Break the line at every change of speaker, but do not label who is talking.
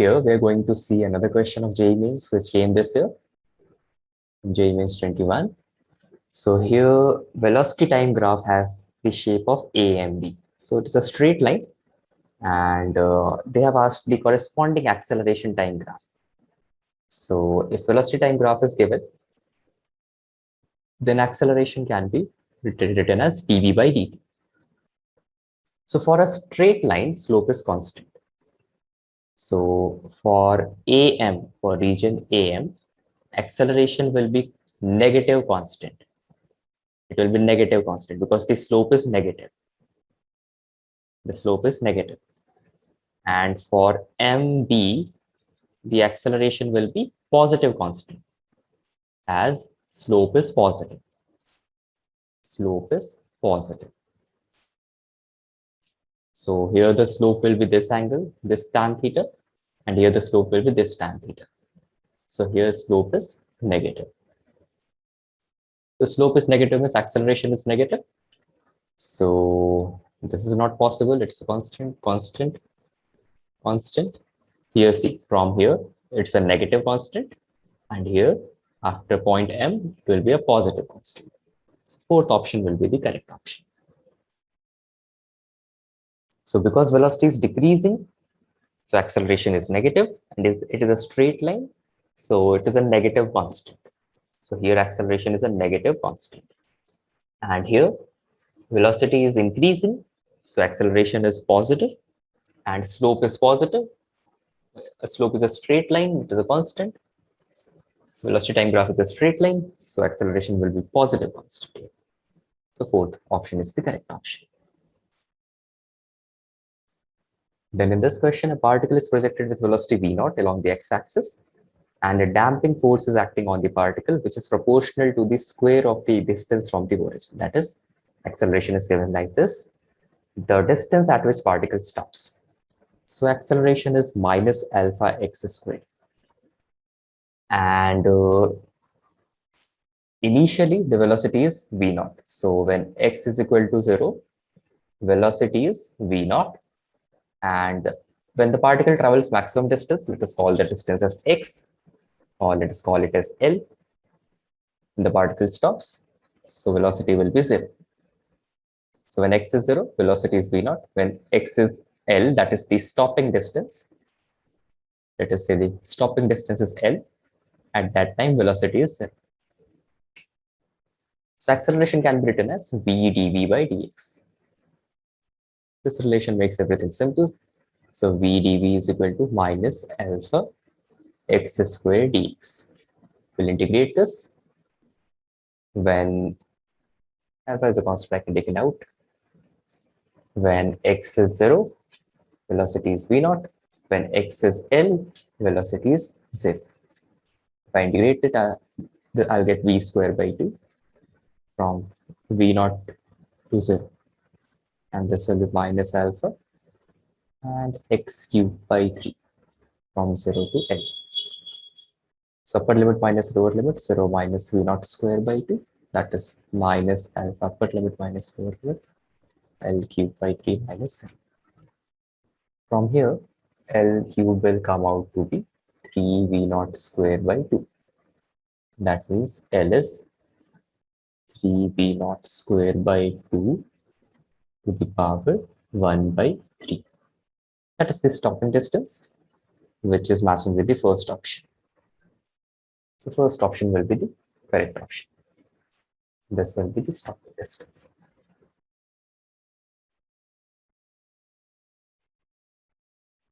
here we're going to see another question of JEE Mains which came this year, JEE Mains 21. So here velocity time graph has the shape of A and B. So it is a straight line, and they have asked the corresponding acceleration time graph. So if velocity time graph is given, then acceleration can be written as dv by dt. So for a straight line, slope is constant. So for AM, for region AM, acceleration will be negative constant. It will be negative constant because the slope is negative. The slope is negative. And for MB, the acceleration will be positive constant as slope is positive. Slope is positive. So here the slope will be this angle, this tan theta, and here the slope will be this tan theta. So here slope is negative. The slope is negative means acceleration is negative. So this is not possible. It's a constant. Here, see, from here, it's a negative constant. And here, after point M, it will be a positive constant. So fourth option will be the correct option. So because velocity is decreasing, so acceleration is negative, and it is a straight line. So it is a negative constant. So here acceleration is a negative constant. And here velocity is increasing. So acceleration is positive and slope is positive. A slope is a straight line, it is a constant. Velocity time graph is a straight line, so acceleration will be positive constant. So fourth option is the correct option. Then in this question, a particle is projected with velocity v0 along the x-axis, and a damping force is acting on the particle, which is proportional to the square of the distance from the origin. That is, acceleration is given like this: the distance at which particle stops. So acceleration is minus alpha x squared. And initially the velocity is v0. So when x is equal to 0, velocity is v0. And when the particle travels maximum distance, let us call the distance as x, or let us call it as L. The particle stops, so velocity will be 0. So when x is 0, velocity is v0. When x is L, that is the stopping distance. Let us say the stopping distance is L. At that time, velocity is 0. So acceleration can be written as v dv by dx. This relation makes everything simple. So v dv is equal to minus alpha x squared dx. We'll integrate this. When alpha is a constant, I can take it out. When x is 0, velocity is v0. When x is L, velocity is 0. If I integrate it, I'll get v squared by 2 from v0 to 0. And this will be minus alpha and x cubed by 3 from 0 to L. So upper limit minus lower limit, 0 minus v0 squared by 2. That is minus alpha upper limit minus lower limit, L cubed by 3 minus 0. From here, L cube will come out to be 3v0 squared by 2. That means L is 3v0 squared by 2 to the power 1 by 3. That is the stopping distance, which is matching with the first option. So first option will be the correct option. This will be the stopping distance.